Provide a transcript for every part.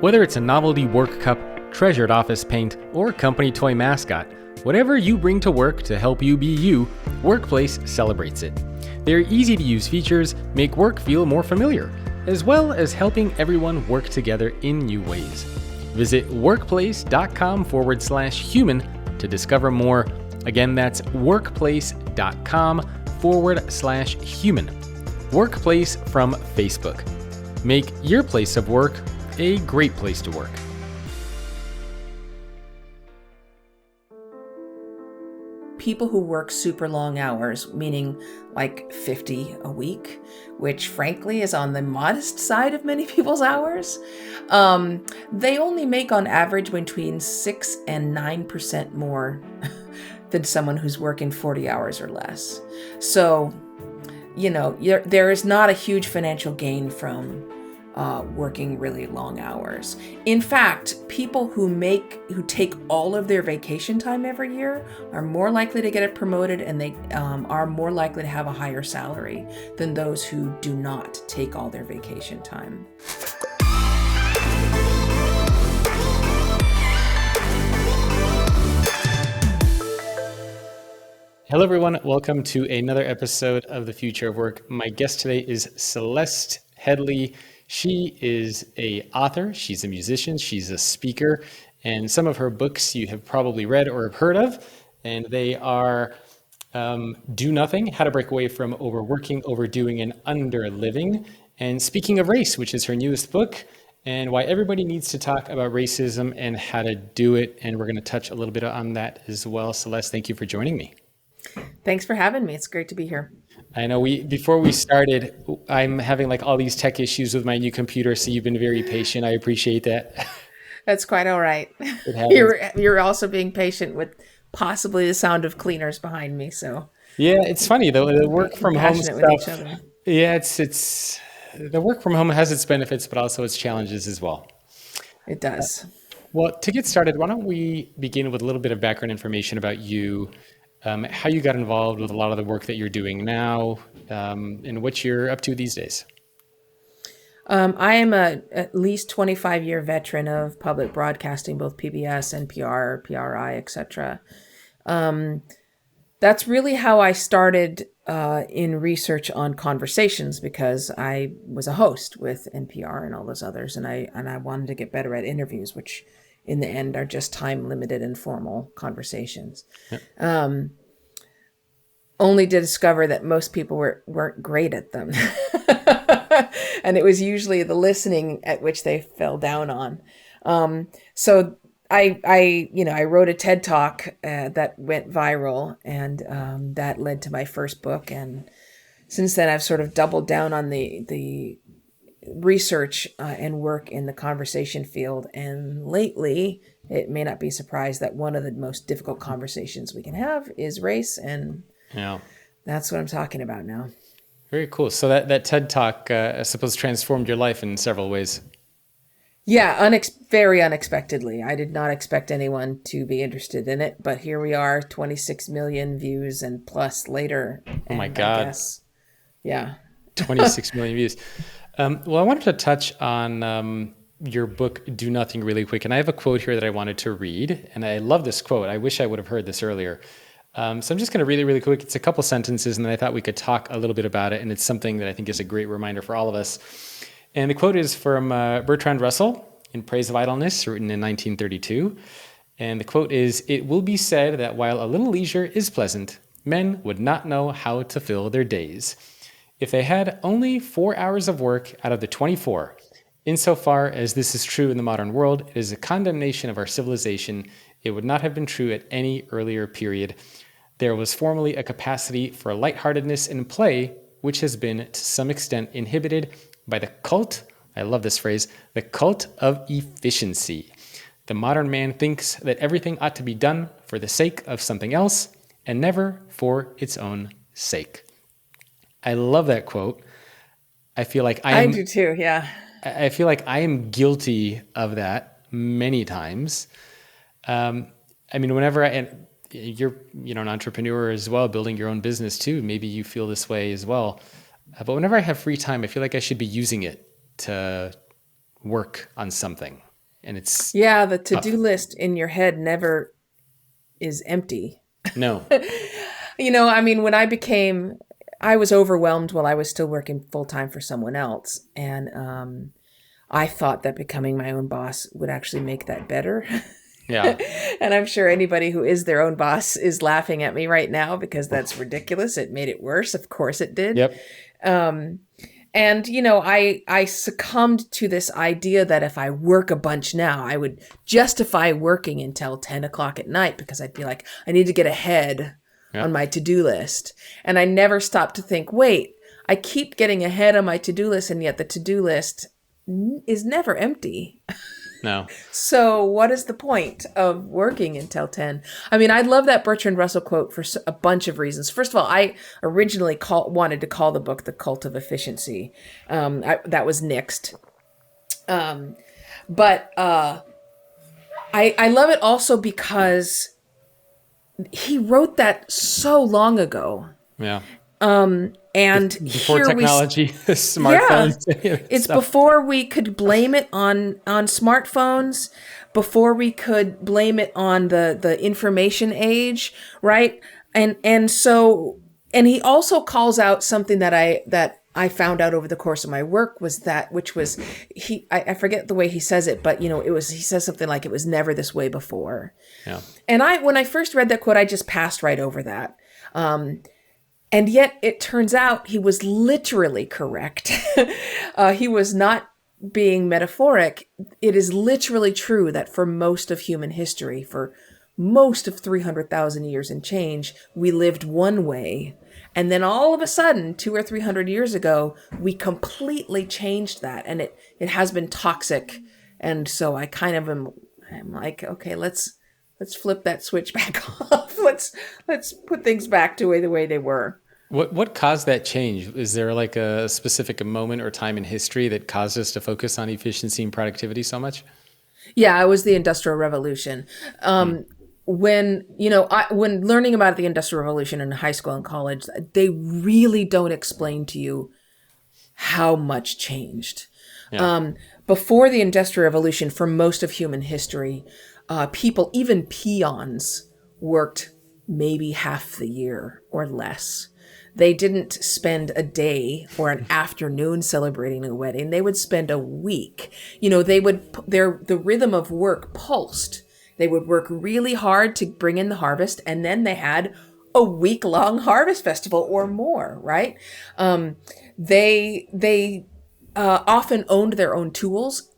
Whether it's a novelty work cup, treasured office paint, or company toy mascot, whatever you bring to work to help you be you, Workplace celebrates it. Their easy-to-use features make work feel more familiar, as well as helping everyone work together in new ways. Visit workplace.com/human to discover more. Again, that's workplace.com/human. Workplace from Facebook. Make your place of work a great place to work. People who work super long hours, meaning like 50 a week, which frankly is on the modest side of many people's hours, they only make on average between 6 and 9% more than someone who's working 40 hours or less. So, there is not a huge financial gain from working really long hours. In fact, people who take all of their vacation time every year are more likely to get it promoted, and they are more likely to have a higher salary than those who do not take all their vacation time. Hello, everyone. Welcome to another episode of The Future of Work. My guest today is Celeste Headlee. She is an author, she's a musician, she's a speaker, and some of her books you have probably read or have heard of, and they are Do Nothing, How to Break Away from Overworking, Overdoing, and Underliving, and Speaking of Race, which is her newest book, and why everybody needs to talk about racism and how to do it, and we're going to touch a little bit on that as well. Celeste, thank you for joining me. Thanks for having me. It's great to be here. I know before we started, I'm having like all these tech issues with my new computer, so you've been very patient. I appreciate that. That's quite all right. You're also being patient with possibly the sound of cleaners behind me. So yeah, it's funny though. The work from home stuff. Yeah, it's the work from home has its benefits, but also its challenges as well. It does. Well, to get started, why don't we begin with a little bit of background information about you. How you got involved with a lot of the work that you're doing now, and what you're up to these days. I am at least 25-year veteran of public broadcasting, both PBS, NPR, PRI, etc. That's really how I started in research on conversations, because I was a host with NPR and all those others, and I wanted to get better at interviews, which in the end are just time-limited informal conversations. Yep. Only to discover that most people weren't great at them. And it was usually the listening at which they fell down on. So I wrote a TED Talk that went viral, and that led to my first book. And since then, I've sort of doubled down on the research and work in the conversation field. And lately, it may not be surprised that one of the most difficult conversations we can have is race, and that's what I'm talking about now. Very cool. So that TED Talk, I suppose, transformed your life in several ways. Yeah, very unexpectedly. I did not expect anyone to be interested in it, but here we are, 26 million views and plus later. Oh my God. Yeah. 26 million views. Well, I wanted to touch on your book, Do Nothing, really quick. And I have a quote here that I wanted to read. And I love this quote. I wish I would have heard this earlier. So I'm just going to read it really quick. It's a couple sentences, and then I thought we could talk a little bit about it. And it's something that I think is a great reminder for all of us. And the quote is from Bertrand Russell, In Praise of Idleness, written in 1932. And the quote is, "It will be said that while a little leisure is pleasant, men would not know how to fill their days. If they had only 4 hours of work out of the 24, insofar as this is true in the modern world, it is a condemnation of our civilization. It would not have been true at any earlier period. There was formerly a capacity for lightheartedness and play, which has been to some extent inhibited by the cult," I love this phrase, "the cult of efficiency. The modern man thinks that everything ought to be done for the sake of something else and never for its own sake." I love that quote. I feel like I do too, yeah. I feel like I am guilty of that many times. I mean, whenever you're an entrepreneur as well, building your own business too. Maybe you feel this way as well. But whenever I have free time, I feel like I should be using it to work on something. and it's Yeah, the to-do tough. list in your head never is empty. No. I mean, I was overwhelmed while I was still working full time for someone else. And I thought that becoming my own boss would actually make that better. Yeah. And I'm sure anybody who is their own boss is laughing at me right now because that's ridiculous. It made it worse. Of course it did. Yep. And I succumbed to this idea that if I work a bunch now, I would justify working until 10 o'clock at night because I'd be like, I need to get ahead on Yep. my to-do list. And I never stopped to think, wait, I keep getting ahead on my to-do list, and yet the to-do list is never empty. No. So what is the point of working until 10? I mean, I love that Bertrand Russell quote for a bunch of reasons. First of all, I originally wanted to call the book The Cult of Efficiency. That was nixed. But I love it also because he wrote that so long ago. Yeah. And Before here we technology, Yeah, smartphones, it's stuff. before we could blame it on smartphones, before we could blame it on the information age, right? And he also calls out something that I found out over the course of my work which was I forget the way he says it, but he says something like it was never this way before. Yeah. And when I first read that quote, I just passed right over that. And yet it turns out he was literally correct. He was not being metaphoric. It is literally true that for most of human history, for most of 300,000 years and change, we lived one way. And then all of a sudden, 200 or 300 years ago, we completely changed that. And it has been toxic. And so I kind of am like, okay, let's flip that switch back off. Let's put things back to the way they were. What caused that change? Is there like a specific moment or time in history that caused us to focus on efficiency and productivity so much? Yeah, it was the Industrial Revolution. When learning about the Industrial Revolution in high school and college, they really don't explain to you how much changed. Yeah. Before the Industrial Revolution, for most of human history, people, even peons, worked maybe half the year or less. They didn't spend a day or an afternoon celebrating a wedding. They would spend a week. The rhythm of work pulsed. They would work really hard to bring in the harvest, and then they had a week-long harvest festival or more, right? They often owned their own tools.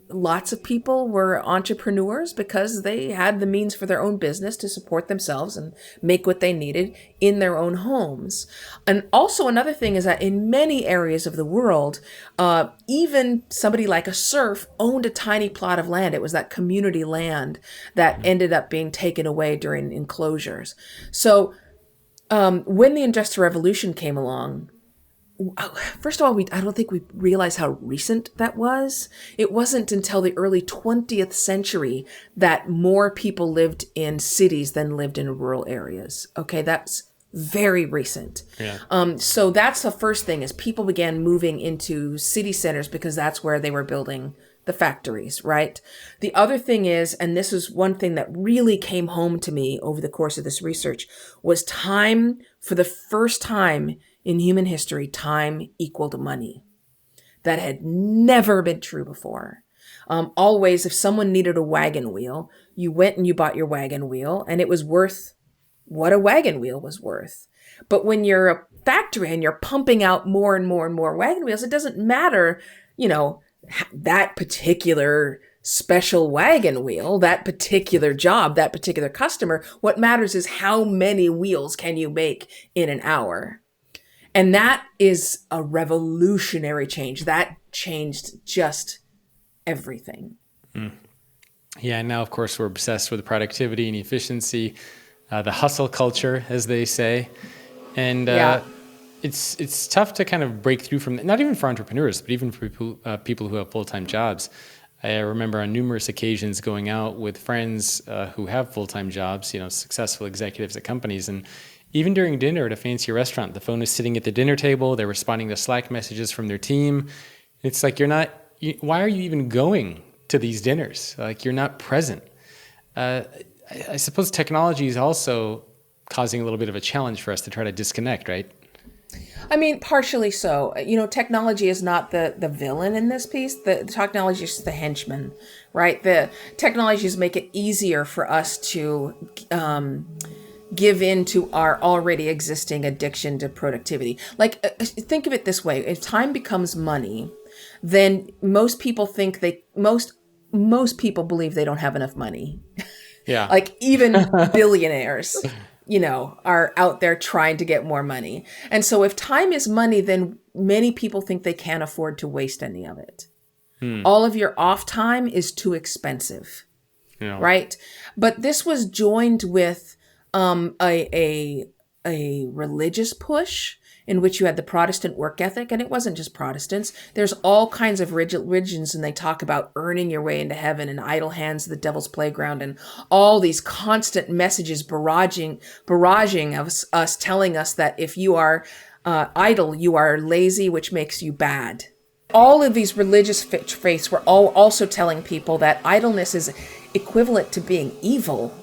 Lots of people were entrepreneurs because they had the means for their own business to support themselves and make what they needed in their own homes. And also another thing is that in many areas of the world, even somebody like a serf owned a tiny plot of land. It was that community land that ended up being taken away during enclosures. So when the Industrial Revolution came along, first of all, I don't think we realize how recent that was. It wasn't until the early 20th century that more people lived in cities than lived in rural areas. Okay, that's very recent. Yeah. So that's the first thing, is people began moving into city centers because that's where they were building the factories, right? The other thing is, and this is one thing that really came home to me over the course of this research, was time. For the first time in human history, time equaled money. That had never been true before. Always, if someone needed a wagon wheel, you went and you bought your wagon wheel, and it was worth what a wagon wheel was worth. But when you're a factory and you're pumping out more and more and more wagon wheels, it doesn't matter, that particular special wagon wheel, that particular job, that particular customer. What matters is how many wheels can you make in an hour. And that is a revolutionary change. That changed just everything. Yeah. And now, of course, we're obsessed with productivity and efficiency, the hustle culture, as they say. And it's tough to kind of break through from, not even for entrepreneurs, but even for people who have full-time jobs. I remember on numerous occasions going out with friends who have full-time jobs, successful executives at companies, and even during dinner at a fancy restaurant, the phone is sitting at the dinner table. They're responding to Slack messages from their team. It's like, why are you even going to these dinners. Like you're not present. I suppose technology is also causing a little bit of a challenge for us to try to disconnect, right? I mean, partially so. Technology is not the villain in this piece. The technology is the henchman, right? The technologies make it easier for us to give in to our already existing addiction to productivity. Like, think of it this way: if time becomes money, then most people think most people believe they don't have enough money. Yeah. Like even billionaires, are out there trying to get more money. And so if time is money, then many people think they can't afford to waste any of it. All of your off time is too expensive, Yeah. right? But this was joined with a religious push in which you had the Protestant work ethic, and it wasn't just Protestants. There's all kinds of religions, and they talk about earning your way into heaven and idle hands, the devil's playground, and all these constant messages barraging us, telling us that if you are idle, you are lazy, which makes you bad. All of these religious faiths were all also telling people that idleness is equivalent to being evil,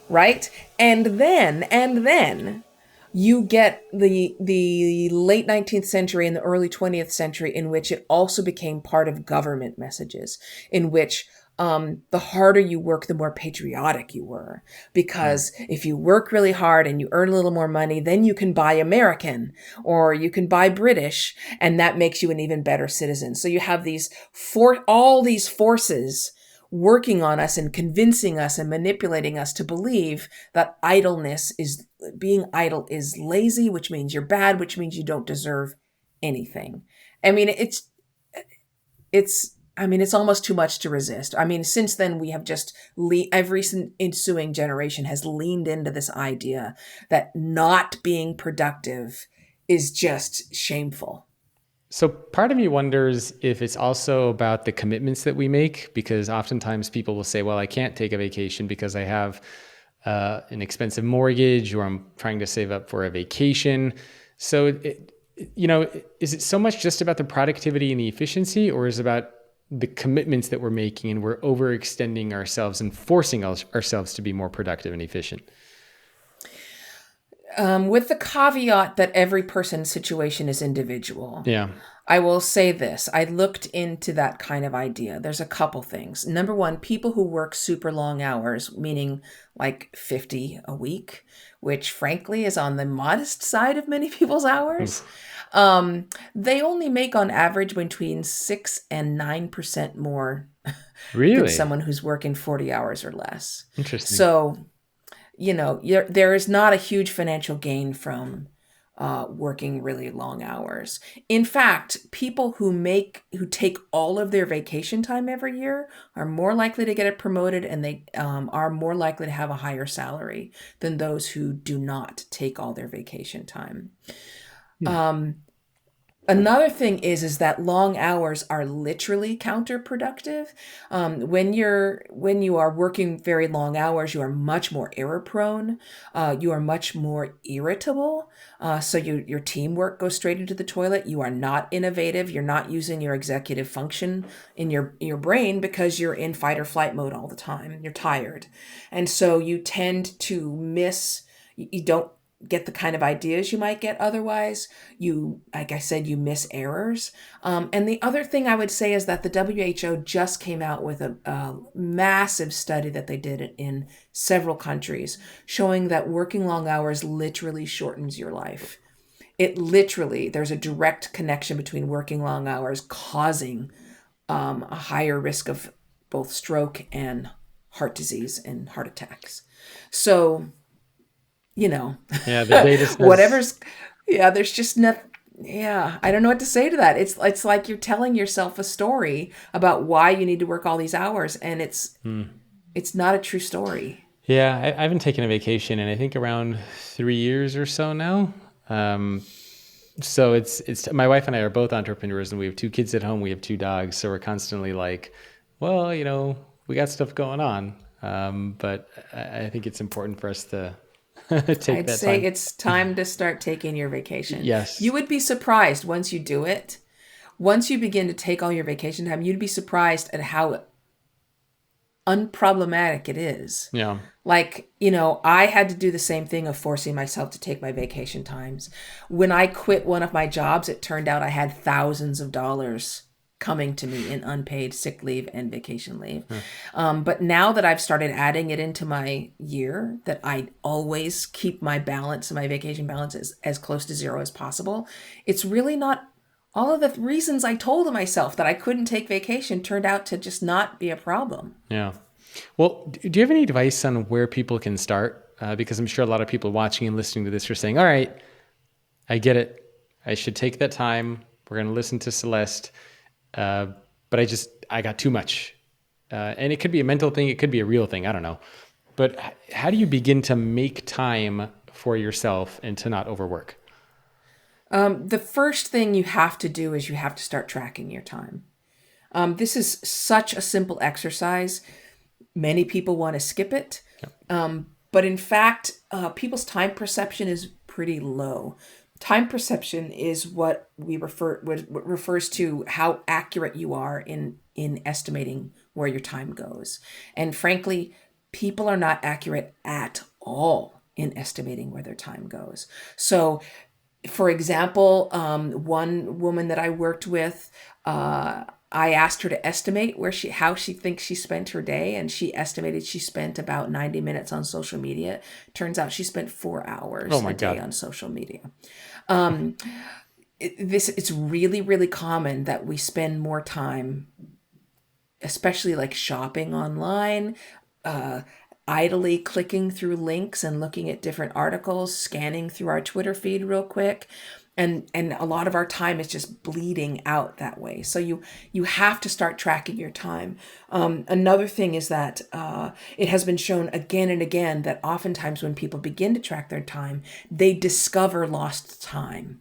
right? And then you get the late 19th century and the early 20th century in which it also became part of government messages, in which the harder you work, the more patriotic you were. Because if you work really hard and you earn a little more money, then you can buy American or you can buy British, and that makes you an even better citizen. So you have all these forces working on us and convincing us and manipulating us to believe that being idle is lazy, which means you're bad, which means you don't deserve anything. I mean, it's almost too much to resist. I mean, since then we have every ensuing generation has leaned into this idea that not being productive is just shameful. So part of me wonders if it's also about the commitments that we make, because oftentimes people will say, well, I can't take a vacation because I have an expensive mortgage, or I'm trying to save up for a vacation. So, is it so much just about the productivity and the efficiency, or is it about the commitments that we're making and we're overextending ourselves and forcing ourselves to be more productive and efficient? With the caveat that every person's situation is individual. Yeah. I will say this. I looked into that kind of idea. There's a couple things. Number one, people who work super long hours, meaning like 50 a week, which frankly is on the modest side of many people's hours. They only make on average between 6 and 9% more Really? than someone who's working 40 hours or less. Interesting. So, there is not a huge financial gain from working really long hours. In fact, people who take all of their vacation time every year are more likely to get it promoted, and they are more likely to have a higher salary than those who do not take all their vacation time. Another thing is that long hours are literally counterproductive. When you are working very long hours, you are much more error prone. You are much more irritable. So your teamwork goes straight into the toilet. You are not innovative. You're not using your executive function in your brain because you're in fight or flight mode all the time. You're tired. And so you tend to you don't get the kind of ideas you might get otherwise. Like I said, you miss errors. And the other thing I would say is that the WHO just came out with a massive study that they did in several countries, showing that working long hours literally shortens your life. There's a direct connection between working long hours causing a higher risk of both stroke and heart disease and heart attacks. So, Yeah, the data says there's just nothing. Yeah, I don't know what to say to that. It's like you're telling yourself a story about why you need to work all these hours, and it's not a true story. Yeah, I haven't taken a vacation in I think around 3 years or so now. So it's my wife and I are both entrepreneurs, and we have 2 kids at home. We have 2 dogs, so we're constantly like, well, we got stuff going on. But I think it's important for us to I'd say it's time to start taking your vacation. Yes. You would be surprised once you do it. Once you begin to take all your vacation time, you'd be surprised at how unproblematic it is. Yeah. Like, I had to do the same thing of forcing myself to take my vacation times. When I quit one of my jobs, it turned out I had thousands of dollars coming to me in unpaid sick leave and vacation leave. But now that I've started adding it into my year, that I always keep my balance and my vacation balance as close to zero as possible, it's really not. All of the reasons I told myself that I couldn't take vacation turned out to just not be a problem. Yeah. Well, do you have any advice on where people can start? Because I'm sure a lot of people watching and listening to this are saying, all right, I get it. I should take that time. We're going to listen to Celeste. But I got too much. And it could be a mental thing. It could be a real thing. I don't know. But how do you begin to make time for yourself and to not overwork? The first thing you have to do is you have to start tracking your time. This is such a simple exercise. Many people want to skip it. But in fact, people's time perception is pretty low. Time perception is what refers to how accurate you are in estimating where your time goes. And frankly, people are not accurate at all in estimating where their time goes. So, for example, one woman that I worked with, I asked her to estimate how she thinks she spent her day, and she estimated she spent about 90 minutes on social media. Turns out she spent 4 hours a day on social media. It's really, really common that we spend more time, especially like shopping online, idly clicking through links and looking at different articles, scanning through our Twitter feed real quick. And a lot of our time is just bleeding out that way. So you have to start tracking your time. Another thing is that it has been shown again and again that oftentimes when people begin to track their time, they discover lost time.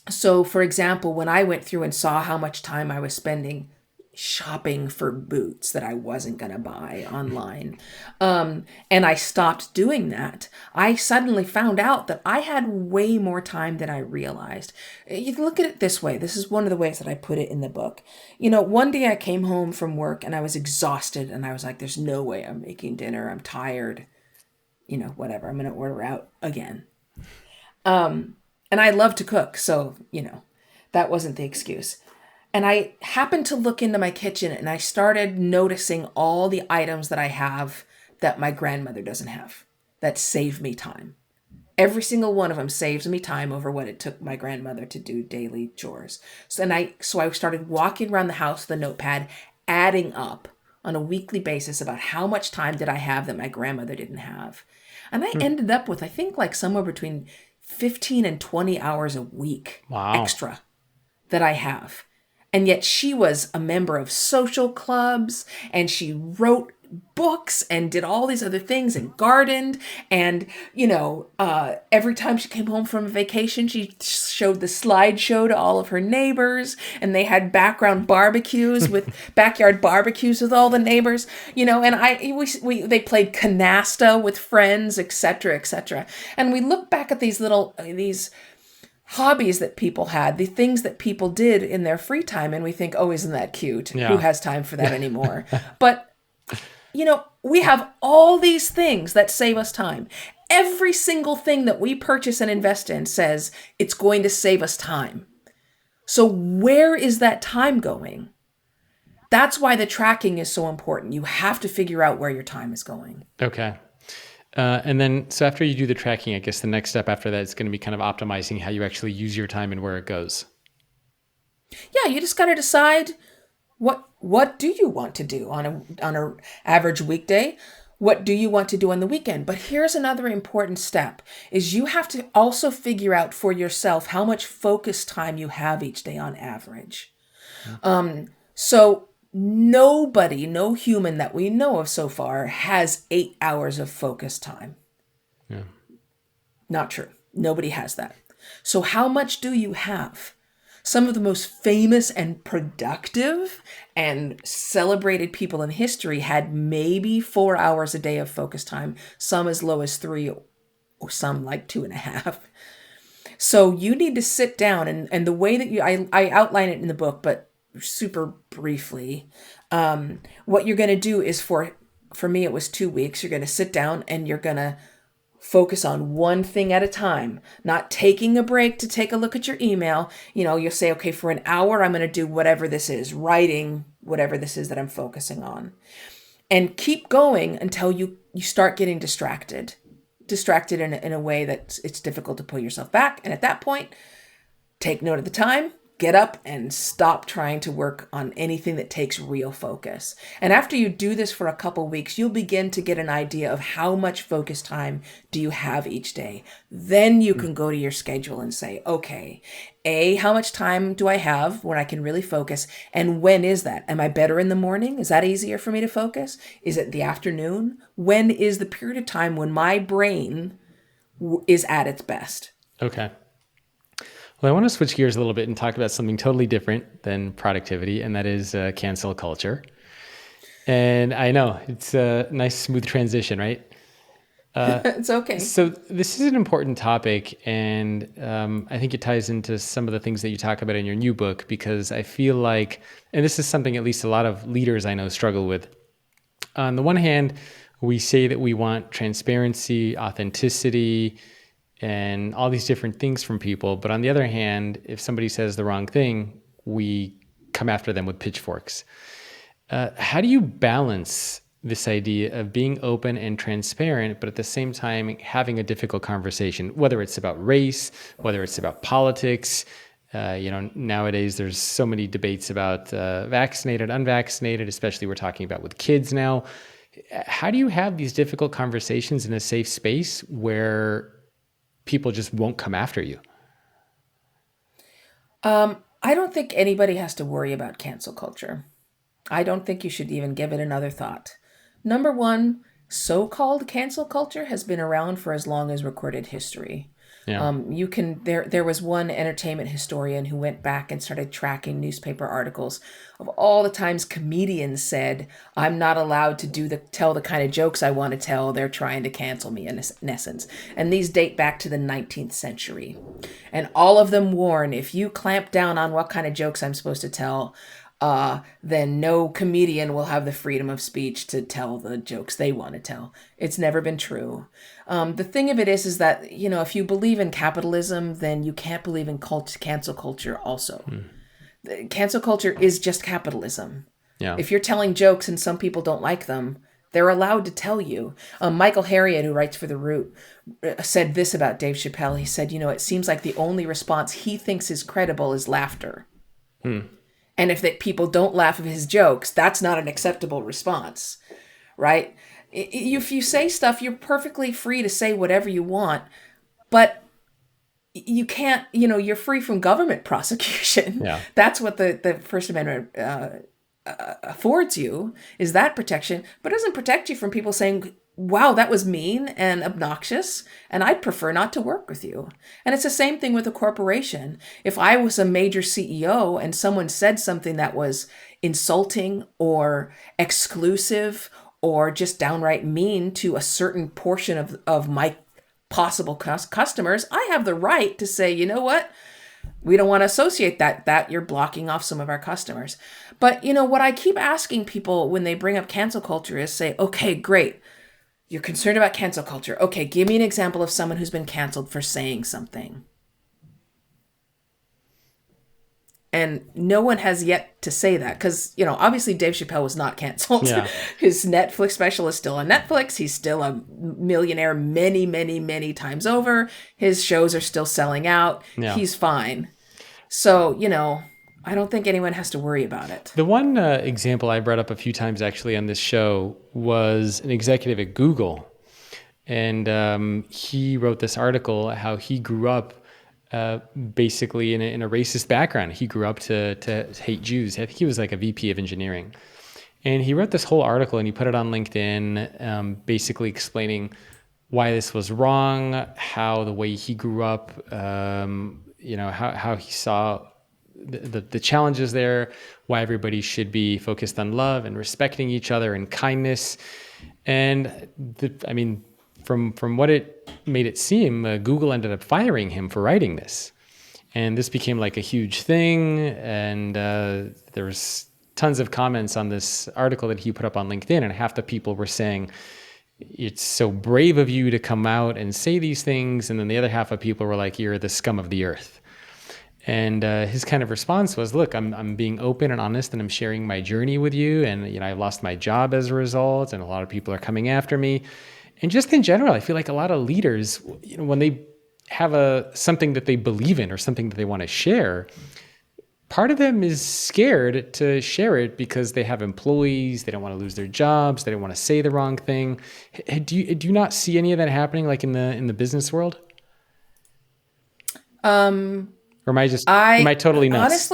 So for example, when I went through and saw how much time I was spending shopping for boots that I wasn't going to buy online, and I stopped doing that, I suddenly found out that I had way more time than I realized. You look at it this way. This is one of the ways that I put it in the book. One day I came home from work and I was exhausted, and I was like, there's no way I'm making dinner. I'm tired. Whatever. I'm going to order out again. And I love to cook. So, that wasn't the excuse. And I happened to look into my kitchen and I started noticing all the items that I have that my grandmother doesn't have that save me time. Every single one of them saves me time over what it took my grandmother to do daily chores. So I started walking around the house with a notepad, adding up on a weekly basis about how much time did I have that my grandmother didn't have. And I ended up with, I think, like somewhere between 15 and 20 hours a week extra that I have. And yet she was a member of social clubs, and she wrote books and did all these other things and gardened. And, every time she came home from a vacation, she showed the slideshow to all of her neighbors, and they had backyard barbecues with all the neighbors, and they played canasta with friends, etc., etc. And we look back at these hobbies that people had, the things that people did in their free time, and we think, oh, isn't that cute? Yeah. Who has time for that anymore? But, we have all these things that save us time. Every single thing that we purchase and invest in says it's going to save us time. So where is that time going? That's why the tracking is so important. You have to figure out where your time is going. Okay. And then, so after you do the tracking, I guess the next step after that is going to be kind of optimizing how you actually use your time and where it goes. Yeah, you just got to decide what do you want to do on a average weekday? What do you want to do on the weekend? But here's another important step is you have to also figure out for yourself how much focus time you have each day on average. So no human that we know of so far has 8 hours of focus time. Yeah. Not true. Nobody has that. So how much do you have? Some of the most famous and productive and celebrated people in history had maybe 4 hours a day of focus time, some as low as 3 or some like 2.5. So you need to sit down and the way that I outline it in the book, but super briefly, what you're going to do is for me, it was 2 weeks. You're going to sit down and you're going to focus on one thing at a time, not taking a break to take a look at your email. You'll say, okay, for an hour, I'm going to do whatever this is, writing, whatever this is that I'm focusing on. And keep going until you start getting distracted in a way that it's difficult to pull yourself back. And at that point, take note of the time, get up and stop trying to work on anything that takes real focus. And after you do this for a couple weeks, you'll begin to get an idea of how much focus time do you have each day. Then you can go to your schedule and say, okay, how much time do I have when I can really focus? And when is that? Am I better in the morning? Is that easier for me to focus? Is it the afternoon? When is the period of time when my brain is at its best? Okay. Well, I want to switch gears a little bit and talk about something totally different than productivity, and that is cancel culture. And I know it's a nice, smooth transition, right? It's okay. So this is an important topic, and I think it ties into some of the things that you talk about in your new book, because I feel like, and this is something at least a lot of leaders I know struggle with. On the one hand, we say that we want transparency, authenticity, and all these different things from people. But on the other hand, if somebody says the wrong thing, we come after them with pitchforks. How do you balance this idea of being open and transparent, but at the same time having a difficult conversation, whether it's about race, whether it's about politics? Nowadays there's so many debates about vaccinated, unvaccinated, especially we're talking about with kids now. How do you have these difficult conversations in a safe space where people just won't come after you? I don't think anybody has to worry about cancel culture. I don't think you should even give it another thought. Number one, so-called cancel culture has been around for as long as recorded history. Yeah. There was one entertainment historian who went back and started tracking newspaper articles of all the times comedians said, I'm not allowed to tell the kind of jokes I want to tell. They're trying to cancel me in essence. And these date back to the 19th century. And all of them warn, if you clamp down on what kind of jokes I'm supposed to tell, then no comedian will have the freedom of speech to tell the jokes they want to tell. It's never been true. The thing of it is that, if you believe in capitalism, then you can't believe in cancel culture also. Cancel culture is just capitalism. Yeah. If you're telling jokes and some people don't like them, they're allowed to tell you. Michael Harriot, who writes for The Root, said this about Dave Chappelle. He said, it seems like the only response he thinks is credible is laughter. And if people don't laugh at his jokes, that's not an acceptable response, right? If you say stuff, you're perfectly free to say whatever you want, but you can't, you're free from government prosecution. Yeah. That's what the First Amendment affords you, is that protection, but it doesn't protect you from people saying, wow, that was mean and obnoxious, and I'd prefer not to work with you. And it's the same thing with a corporation. If I was a major CEO and someone said something that was insulting or exclusive or just downright mean to a certain portion of my possible customers, I have the right to say, you know what? We don't want to associate that you're blocking off some of our customers. But, what I keep asking people when they bring up cancel culture is say, okay, great. You're concerned about cancel culture. Okay, give me an example of someone who's been canceled for saying something. And no one has yet to say that because, obviously Dave Chappelle was not canceled. Yeah. His Netflix special is still on Netflix. He's still a millionaire many, many, many times over. His shows are still selling out. Yeah. He's fine. So, I don't think anyone has to worry about it. The one example I brought up a few times actually on this show was an executive at Google. And he wrote this article how he grew up basically in a racist background. He grew up to hate Jews. I think he was like a VP of engineering. And he wrote this whole article and he put it on LinkedIn, basically explaining why this was wrong, how the way he grew up, how he saw the challenges there, why everybody should be focused on love and respecting each other and kindness. And from what it made it seem, Google ended up firing him for writing this. And this became like a huge thing. And there was tons of comments on this article that he put up on LinkedIn. And half the people were saying, it's so brave of you to come out and say these things. And then the other half of people were like, you're the scum of the earth. And his kind of response was, look, I'm being open and honest, and I'm sharing my journey with you. And, I lost my job as a result, and a lot of people are coming after me. And just in general, I feel like a lot of leaders, when they have something that they believe in or something that they want to share, part of them is scared to share it because they have employees, they don't want to lose their jobs, they don't want to say the wrong thing. Do you not see any of that happening, like in the business world? Or am I totally nuts?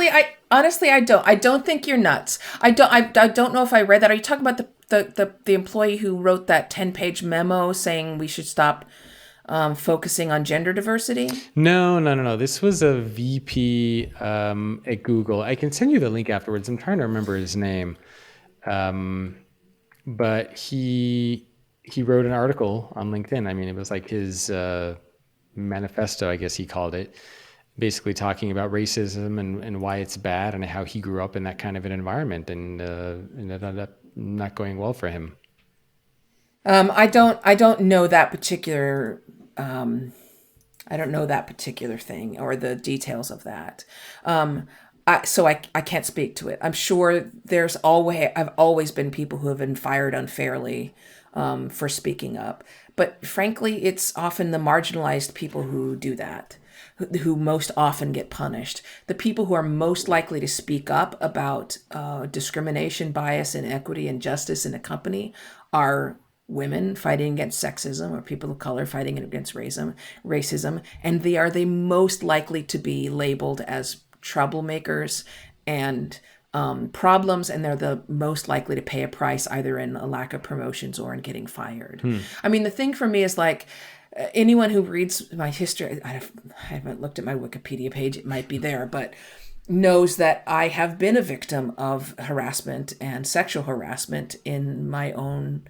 Honestly, I don't think you're nuts. I don't know if I read that. Are you talking about the employee who wrote that 10-page memo saying we should stop focusing on gender diversity? No. This was a VP at Google. I can send you the link afterwards. I'm trying to remember his name. But he wrote an article on LinkedIn. I mean, it was like his manifesto, I guess he called it, basically talking about racism and why it's bad and how he grew up in that kind of an environment, and it ended up not going well for him. I don't know that particular I don't know that particular thing or the details of that. So I can't speak to it. I'm sure I've always been people who have been fired unfairly for speaking up. But frankly, it's often the marginalized people who do that, who most often get punished. The people who are most likely to speak up about discrimination, bias, inequity, and justice in a company are women fighting against sexism or people of color fighting against racism, and they are the most likely to be labeled as troublemakers and problems, and they're the most likely to pay a price either in a lack of promotions or in getting fired. I mean, the thing for me is like anyone who reads my history, I haven't looked at my Wikipedia page, it might be there, but knows that I have been a victim of harassment and sexual harassment in my own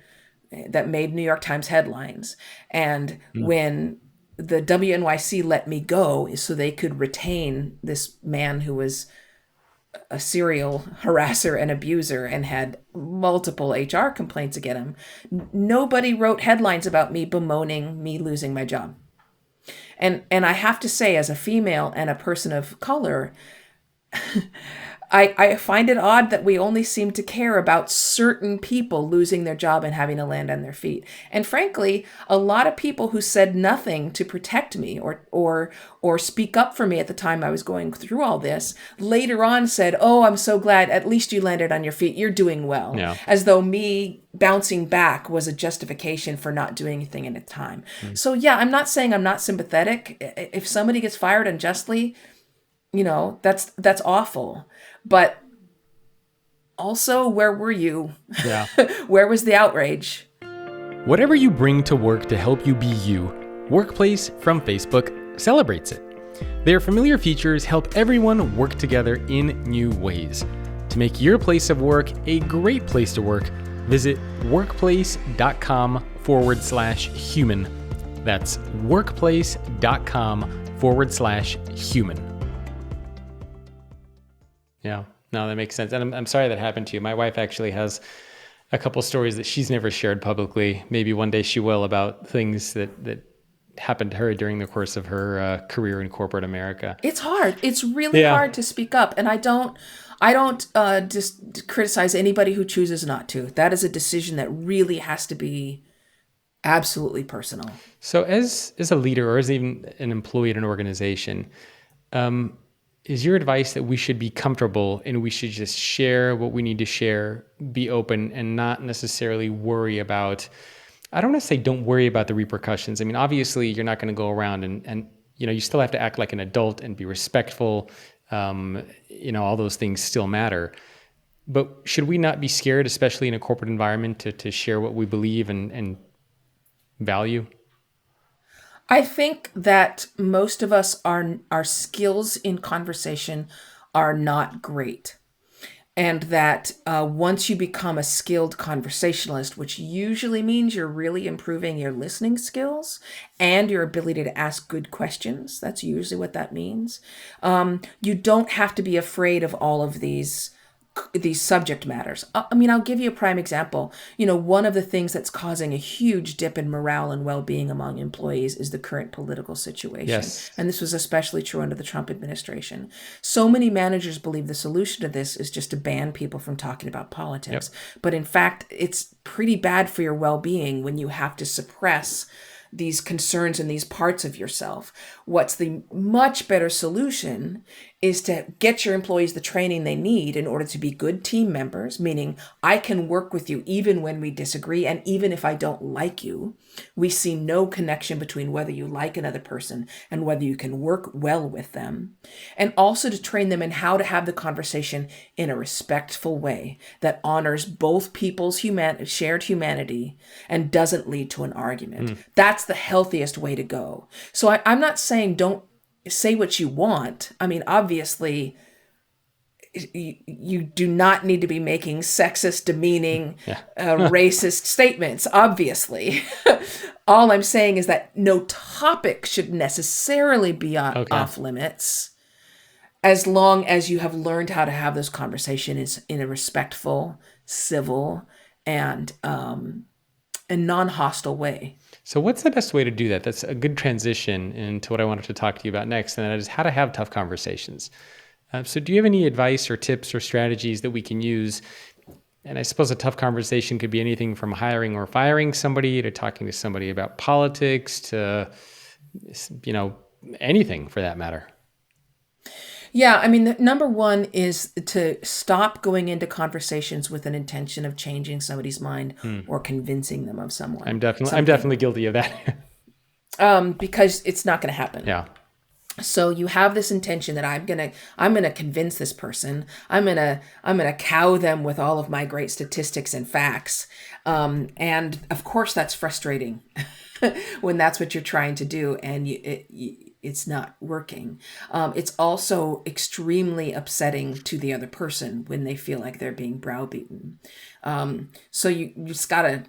that made New York Times headlines. And when the WNYC let me go is so they could retain this man who was a serial harasser and abuser and had multiple HR complaints against him. Nobody wrote headlines about me bemoaning me losing my job. And I have to say, as a female and a person of color, I find it odd that we only seem to care about certain people losing their job and having to land on their feet. And frankly, a lot of people who said nothing to protect me or speak up for me at the time I was going through all this, later on said, "Oh, I'm so glad at least you landed on your feet. You're doing well." Yeah. As though me bouncing back was a justification for not doing anything at the time. So yeah, I'm not saying I'm not sympathetic. If somebody gets fired unjustly, that's awful. But also, where were you? Yeah. Where was the outrage? Whatever you bring to work to help you be you, Workplace from Facebook celebrates it. Their familiar features help everyone work together in new ways. To make your place of work a great place to work, visit workplace.com/human. That's workplace.com/human. Yeah, no, that makes sense. And I'm sorry that happened to you. My wife actually has a couple stories that she's never shared publicly. Maybe one day she will, about things that happened to her during the course of her career in corporate America. It's hard. It's really hard to speak up. And I don't just criticize anybody who chooses not to. That is a decision that really has to be absolutely personal. So as a leader or as even an employee at an organization, is your advice that we should be comfortable and we should just share what we need to share, be open, and not necessarily worry about, I don't want to say don't worry about the repercussions. I mean, obviously you're not going to go around and you still have to act like an adult and be respectful. All those things still matter. But should we not be scared, especially in a corporate environment, to share what we believe and value? I think that most of us our skills in conversation are not great. And that once you become a skilled conversationalist, which usually means you're really improving your listening skills and your ability to ask good questions, that's usually what that means. You don't have to be afraid of all of these subject matters. I mean, I'll give you a prime example. One of the things that's causing a huge dip in morale and well-being among employees is the current political situation. Yes. And this was especially true under the Trump administration. So many managers believe the solution to this is just to ban people from talking about politics. Yep. But in fact, it's pretty bad for your well-being when you have to suppress these concerns and these parts of yourself. What's the much better solution is to get your employees the training they need in order to be good team members, meaning I can work with you even when we disagree, and even if I don't like you. We see no connection between whether you like another person and whether you can work well with them. And also to train them in how to have the conversation in a respectful way that honors both people's shared humanity and doesn't lead to an argument. That's the healthiest way to go. So I'm not saying don't say what you want. I mean, obviously, you do not need to be making sexist, demeaning, racist statements, obviously. All I'm saying is that no topic should necessarily be off limits, as long as you have learned how to have those conversations in a respectful, civil, and non-hostile way. So what's the best way to do that? That's a good transition into what I wanted to talk to you about next, and that is how to have tough conversations. So do you have any advice or tips or strategies that we can use? And I suppose a tough conversation could be anything from hiring or firing somebody to talking to somebody about politics to, anything for that matter. Yeah, I mean, number one is to stop going into conversations with an intention of changing somebody's mind or convincing them of someone. I'm definitely guilty of that. Because it's not going to happen. Yeah. So you have this intention that I'm gonna convince this person. I'm gonna cow them with all of my great statistics and facts. And of course that's frustrating when that's what you're trying to do and it's not working. It's also extremely upsetting to the other person when they feel like they're being browbeaten. So you just gotta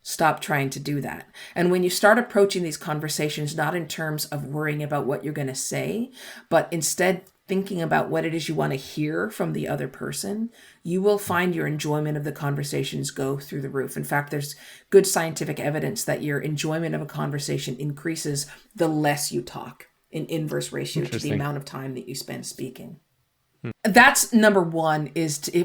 stop trying to do that. And when you start approaching these conversations, not in terms of worrying about what you're going to say, but instead thinking about what it is you want to hear from the other person, you will find your enjoyment of the conversations go through the roof. In fact, there's good scientific evidence that your enjoyment of a conversation increases the less you talk, in inverse ratio to the amount of time that you spend speaking. That's number one,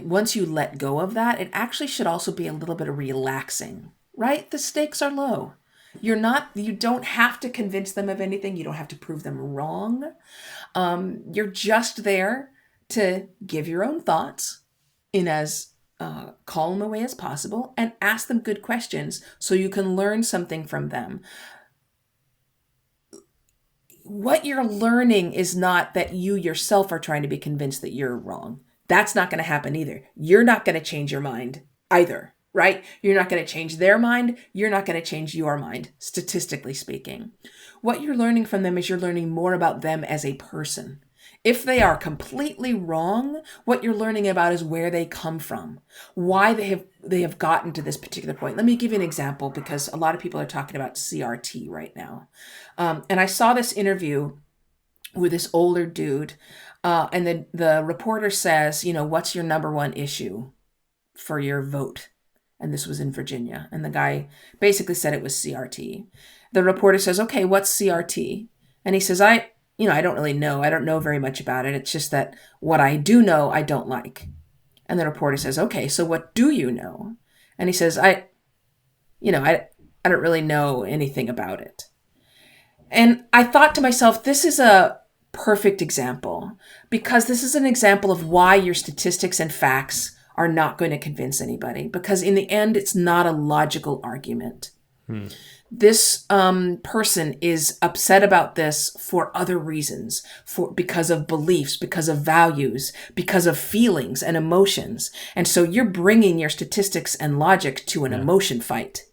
once you let go of that, it actually should also be a little bit of relaxing. Right? The stakes are low. You don't have to convince them of anything. You don't have to prove them wrong. You're just there to give your own thoughts in as calm a way as possible and ask them good questions so you can learn something from them. What you're learning is not that you yourself are trying to be convinced that you're wrong. That's not going to happen either. You're not going to change your mind either. Right? You're not going to change their mind. You're not going to change your mind, statistically speaking. What you're learning from them is you're learning more about them as a person. If they are completely wrong, what you're learning about is where they come from, why they have gotten to this particular point. Let me give you an example because a lot of people are talking about CRT right now. And I saw this interview with this older dude, and the reporter says, what's your number one issue for your vote? And this was in Virginia. And the guy basically said it was CRT. The reporter says, okay, what's CRT? And he says, I don't really know. I don't know very much about it. It's just that what I do know, I don't like. And the reporter says, okay, so what do you know? And he says, I don't really know anything about it. And I thought to myself, this is a perfect example because this is an example of why your statistics and facts are not going to convince anybody because in the end, it's not a logical argument. This person is upset about this for other reasons, because of beliefs, because of values, because of feelings and emotions. And so you're bringing your statistics and logic to an emotion fight.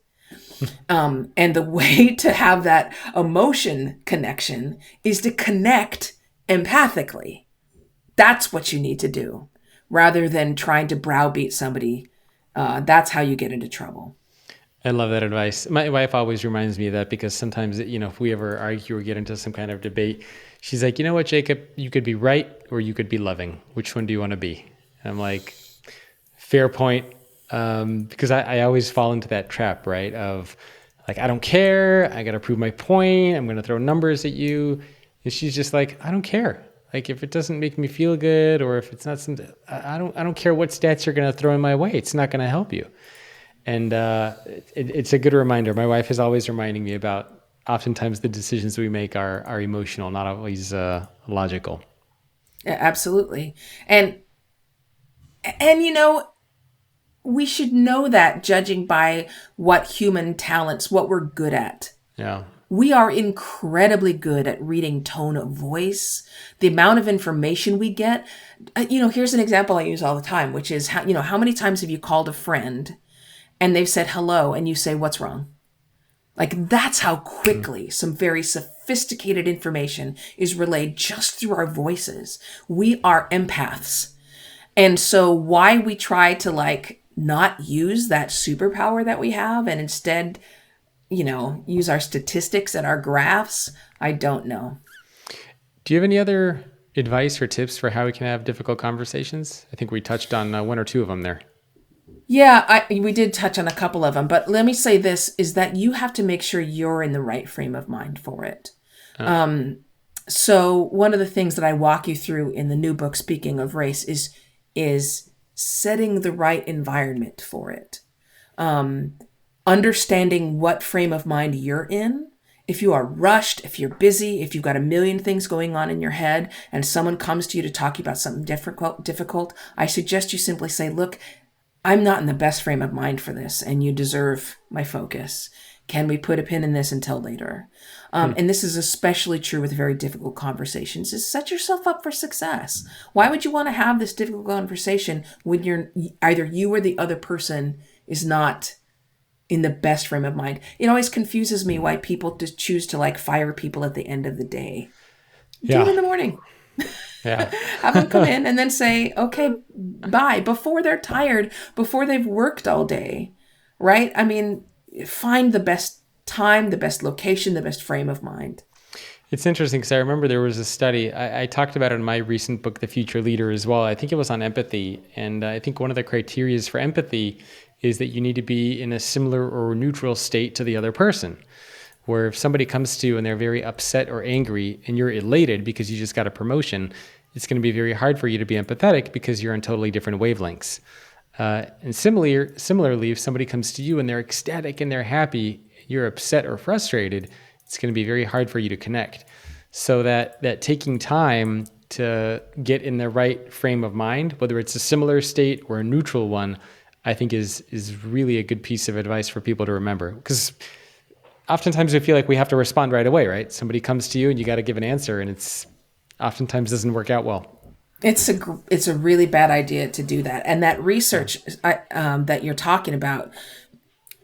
And the way to have that emotion connection is to connect empathically. That's what you need to do. rather than trying to browbeat somebody. That's how you get into trouble. I love that advice. My wife always reminds me of that because sometimes, if we ever argue or get into some kind of debate, she's like, you know what, Jacob, you could be right or you could be loving. Which one do you want to be? And I'm like, fair point. Because I always fall into that trap, right? Of like, I don't care. I got to prove my point. I'm going to throw numbers at you. And she's just like, I don't care. Like if it doesn't make me feel good or if it's not something, I don't care what stats you're going to throw in my way. It's not going to help you. And it's a good reminder. My wife is always reminding me about oftentimes the decisions we make are emotional, not always logical. Yeah, absolutely. And we should know that judging by what human talents, what we're good at. Yeah. We are incredibly good at reading tone of voice, the amount of information we get. Here's an example I use all the time, which is how many times have you called a friend and they've said hello and you say, what's wrong? Like that's how quickly some very sophisticated information is relayed just through our voices. We are empaths. And so why we try to not use that superpower that we have and instead, use our statistics and our graphs, I don't know. Do you have any other advice or tips for how we can have difficult conversations? I think we touched on one or two of them there. Yeah, we did touch on a couple of them, but let me say this, is that you have to make sure you're in the right frame of mind for it. So one of the things that I walk you through in the new book, Speaking of Race, is setting the right environment for it. Understanding what frame of mind you're in. If you are rushed, if you're busy, if you've got a million things going on in your head and someone comes to you to talk to you about something difficult, I suggest you simply say, look, I'm not in the best frame of mind for this, and you deserve my focus. Can we put a pin in this until later? And this is especially true with very difficult conversations, is set yourself up for success. Why would you want to have this difficult conversation when either you or the other person is not in the best frame of mind? It always confuses me why people just choose to fire people at the end of the day. Do it in the morning. Yeah. Have them come in and then say, okay, bye, before they're tired, before they've worked all day, right? I mean, find the best time, the best location, the best frame of mind. It's interesting because I remember there was a study, I talked about it in my recent book, The Future Leader, as well. I think it was on empathy. And I think one of the criteria for empathy is that you need to be in a similar or neutral state to the other person. Where if somebody comes to you and they're very upset or angry and you're elated because you just got a promotion, it's going to be very hard for you to be empathetic because you're on totally different wavelengths. And similarly, if somebody comes to you and they're ecstatic and they're happy, you're upset or frustrated, it's going to be very hard for you to connect. So that taking time to get in the right frame of mind, whether it's a similar state or a neutral one, I think is really a good piece of advice for people to remember. Because oftentimes we feel like we have to respond right away, right? Somebody comes to you and you got to give an answer, and it's oftentimes doesn't work out well. It's a really bad idea to do that. And that research that you're talking about,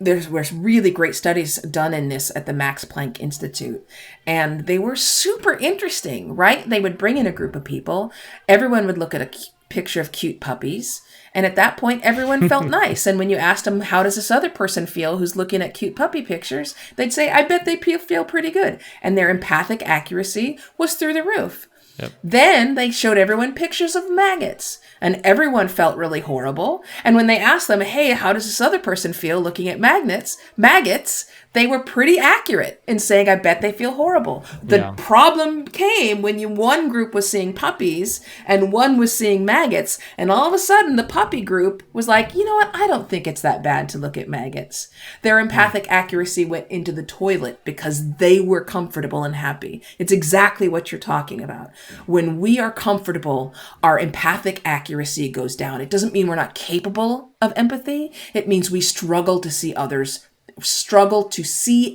there's really great studies done in this at the Max Planck Institute. And they were super interesting, right? They would bring in a group of people. Everyone would look at a picture of cute puppies. And at that point, everyone felt nice. And when you asked them, how does this other person feel who's looking at cute puppy pictures? They'd say, I bet they feel pretty good. And their empathic accuracy was through the roof. Yep. Then they showed everyone pictures of maggots, and everyone felt really horrible. And when they asked them, hey, how does this other person feel looking at maggots, they were pretty accurate in saying, I bet they feel horrible. The problem came when one group was seeing puppies and one was seeing maggots. And all of a sudden, the puppy group was like, you know what? I don't think it's that bad to look at maggots. Their empathic accuracy went into the toilet because they were comfortable and happy. It's exactly what you're talking about. When we are comfortable, our empathic accuracy goes down. It doesn't mean we're not capable of empathy. It means we struggle to see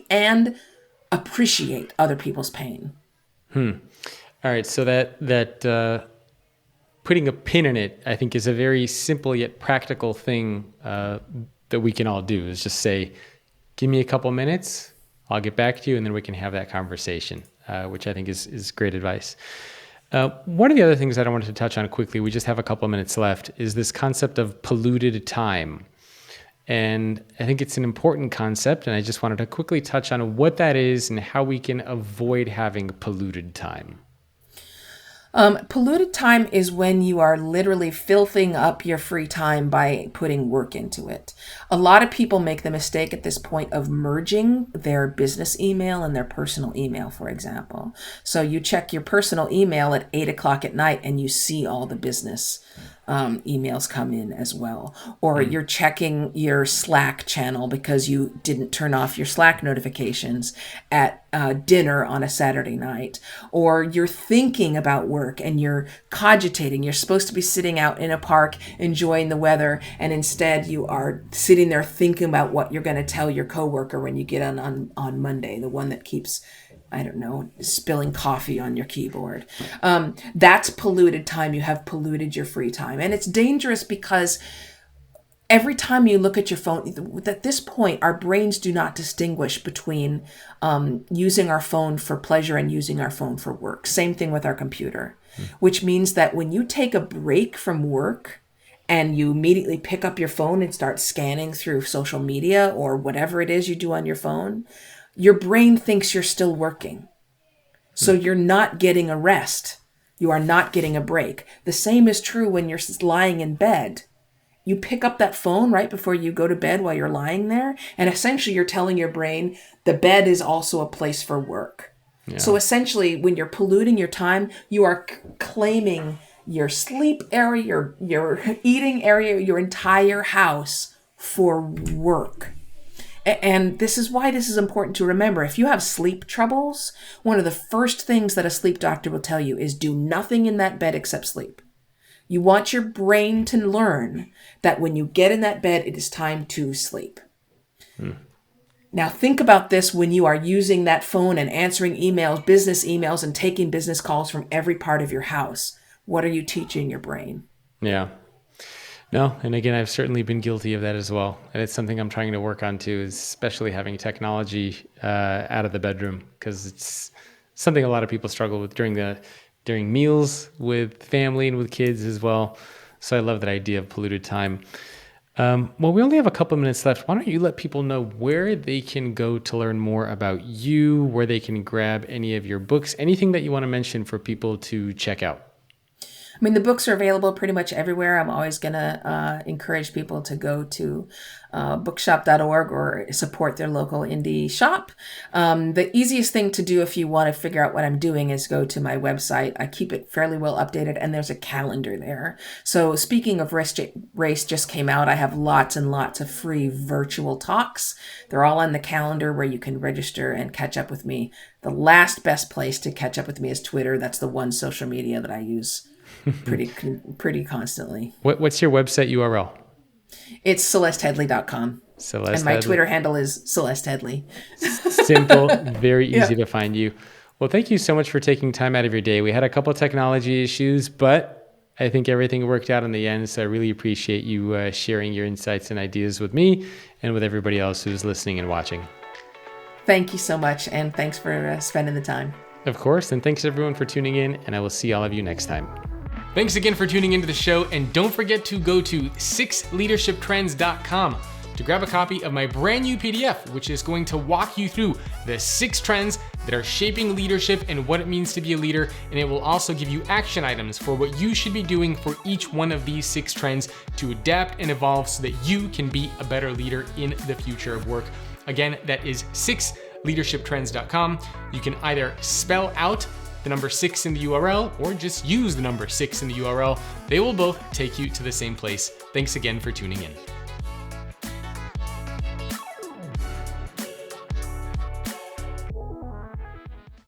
and appreciate other people's pain. All right. So that putting a pin in it, I think, is a very simple yet practical thing that we can all do, is just say, give me a couple minutes, I'll get back to you, and then we can have that conversation, which I think is great advice. One of the other things that I wanted to touch on quickly, we just have a couple of minutes left, is this concept of polluted time. And I think it's an important concept, and I just wanted to quickly touch on what that is and how we can avoid having polluted time. Polluted time is when you are literally filthing up your free time by putting work into it. A lot of people make the mistake at this point of merging their business email and their personal email, for example. So you check your personal email at 8 o'clock at night and you see all the business emails come in as well. Or you're checking your Slack channel because you didn't turn off your Slack notifications at dinner on a Saturday night. Or you're thinking about work and you're cogitating. You're supposed to be sitting out in a park enjoying the weather, and instead you are sitting there thinking about what you're going to tell your coworker when you get on Monday, the one that keeps, I don't know, spilling coffee on your keyboard. That's polluted time. You have polluted your free time. And it's dangerous because every time you look at your phone, at this point, our brains do not distinguish between using our phone for pleasure and using our phone for work. Same thing with our computer, which means that when you take a break from work and you immediately pick up your phone and start scanning through social media or whatever it is you do on your phone, your brain thinks you're still working. So you're not getting a rest. You are not getting a break. The same is true when you're lying in bed. You pick up that phone right before you go to bed while you're lying there, and essentially you're telling your brain the bed is also a place for work. Yeah. So essentially, when you're polluting your time, you are claiming your sleep area, your eating area, your entire house for work. And this is why this is important to remember. If you have sleep troubles, one of the first things that a sleep doctor will tell you is do nothing in that bed except sleep. You want your brain to learn that when you get in that bed, it is time to sleep. Now think about this when you are using that phone and answering emails, business emails, and taking business calls from every part of your house. What are you teaching your brain? Yeah. No, and again, I've certainly been guilty of that as well. And it's something I'm trying to work on too, especially having technology out of the bedroom, because it's something a lot of people struggle with during meals with family and with kids as well. So I love that idea of polluted time. Well, we only have a couple of minutes left. Why don't you let people know where they can go to learn more about you, where they can grab any of your books, anything that you want to mention for people to check out? I mean, the books are available pretty much everywhere. I'm always going to encourage people to go to bookshop.org or support their local indie shop. The easiest thing to do if you want to figure out what I'm doing is go to my website. I keep it fairly well updated, and there's a calendar there. So speaking of Race just came out. I have lots and lots of free virtual talks. They're all on the calendar where you can register and catch up with me. The last best place to catch up with me is Twitter. That's the one social media that I use pretty constantly. What's your website URL? It's CelesteHeadlee.com. And my Twitter handle is Celeste Headlee. Simple, very easy to find you. Well, thank you so much for taking time out of your day. We had a couple of technology issues, but I think everything worked out in the end. So I really appreciate you sharing your insights and ideas with me and with everybody else who's listening and watching. Thank you so much. And thanks for spending the time. Of course. And thanks everyone for tuning in. And I will see all of you next time. Thanks again for tuning into the show, and don't forget to go to 6leadershiptrends.com to grab a copy of my brand new PDF, which is going to walk you through the 6 trends that are shaping leadership and what it means to be a leader, and it will also give you action items for what you should be doing for each one of these 6 trends to adapt and evolve so that you can be a better leader in the future of work. Again, that is 6leadershiptrends.com. You can either spell out the number 6 in the URL or just use the number 6 in the URL. They will both take you to the same place. Thanks again for tuning in.